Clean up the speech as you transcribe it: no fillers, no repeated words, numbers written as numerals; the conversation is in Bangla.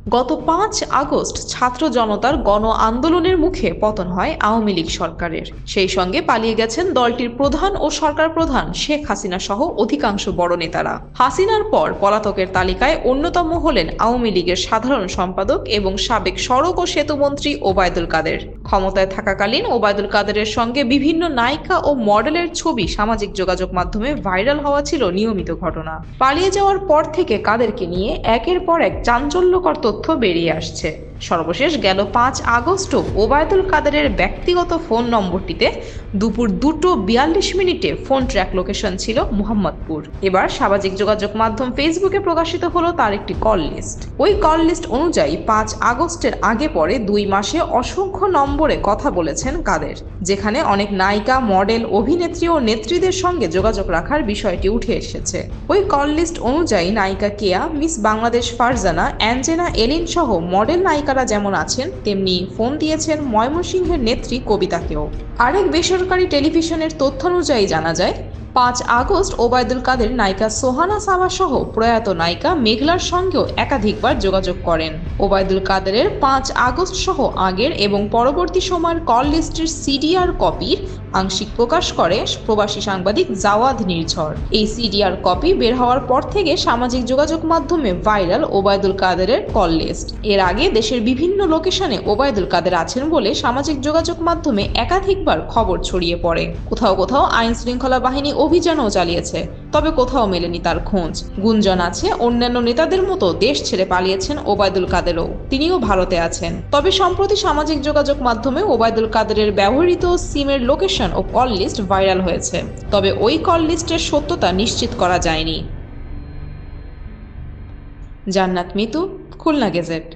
গত ৫ আগস্ট ছাত্র জনতার গণ আন্দোলনের মুখে পতন হয় আওয়ামী লীগ সরকারের। সেই সঙ্গে পালিয়ে গেছেন দলটির প্রধান ও সরকার প্রধান শেখ হাসিনা সহ অধিকাংশ বড় নেতারা। হাসিনার পর পলাতকের তালিকায় অন্যতম হলেন আওয়ামী লীগের সাধারণ সম্পাদক এবং সাবেক সড়ক ও সেতুমন্ত্রী ওবায়দুল কাদের। ক্ষমতায় থাকাকালীন ওবায়দুল কাদেরের সঙ্গে বিভিন্ন নায়িকা ও মডেলের ছবি সামাজিক যোগাযোগ মাধ্যমে ভাইরাল হওয়া ছিল নিয়মিত ঘটনা। পালিয়ে যাওয়ার পর থেকে কাদেরকে নিয়ে একের পর এক চাঞ্চল্যকর তথ্য বেরিয়ে আসছে। সর্বশেষ গেল ৫ আগস্টও ওবায়দুল কাদেরের ব্যক্তিগত ফোন নম্বরটিতে দুপুর 2:42 ফোন ট্র্যাক লোকেশন ছিল মোহাম্মদপুর। এবার সামাজিক যোগাযোগ মাধ্যম ফেসবুকে প্রকাশিত হলো তার একটি কল লিস্ট। ওই কল লিস্ট অনুযায়ী ৫ আগস্টের আগে পরে ২ মাসে অসংখ্য নম্বরে কথা বলেছেন কাদের, যেখানে অনেক নায়িকা, মডেল, অভিনেত্রী ও নেত্রীদের সঙ্গে যোগাযোগ রাখার বিষয়টি উঠে এসেছে। ওই কল লিস্ট অনুযায়ী নায়িকা কেয়া, মিস বাংলাদেশ ফারজানা, অ্যাঞ্জেনা এলিন সহ মডেল নায়িকারা যেমন আছেন, তেমনি ফোন দিয়েছেন ময়মনসিংহের নেত্রী কবিতাকেও। আরেক বেসরকারি টেলিভিশনের তথ্যানুযায়ী জানা যায়, ৫ আগস্ট ওবায়দুল কাদের নায়িকা সোহানা সাবা সহ প্রয়াত নায়িকা মেঘলার সঙ্গেও একাধিকবার যোগাযোগ করেন। ওবায়দুল কাদেরের ৫ আগস্ট সহ আগের এবং পরবর্তী সময়ের কল লিস্টের সিডিআর কপির আংশিক প্রকাশ করে প্রবাসী সাংবাদিক জাওয়াদ নির্ঝর। এই সিডিআর কপি বের হওয়ার পর থেকে সামাজিক যোগাযোগ মাধ্যমে ভাইরাল ওবায়দুল কাদেরের কল লিস্ট। এর আগে দেশের বিভিন্ন লোকেশনে ওবায়দুল কাদের আছেন বলে সামাজিক যোগাযোগ মাধ্যমে একাধিকবার খবর ছড়িয়ে পড়ে। কোথাও কোথাও আইন শৃঙ্খলা বাহিনী অভিযানও চালিয়েছে, তবে কোথাও মেলেনি তার খোঁজ। গুঞ্জন আছে অন্যান্য নেতাদের মতো দেশ ছেড়ে পালিয়েছেন ওবায়দুল কাদেরও, তিনিও ভারতে আছেন। তবে সম্প্রতি সামাজিক যোগাযোগ মাধ্যমে ওবায়দুল কাদেরের ব্যবহৃত সিমের লোকেশন ও কল লিস্ট ভাইরাল হয়েছে, তবে ওই কল লিস্টের সত্যতা নিশ্চিত করা যায়নি। জান্নাত মিতু, খুলনা গেজেট।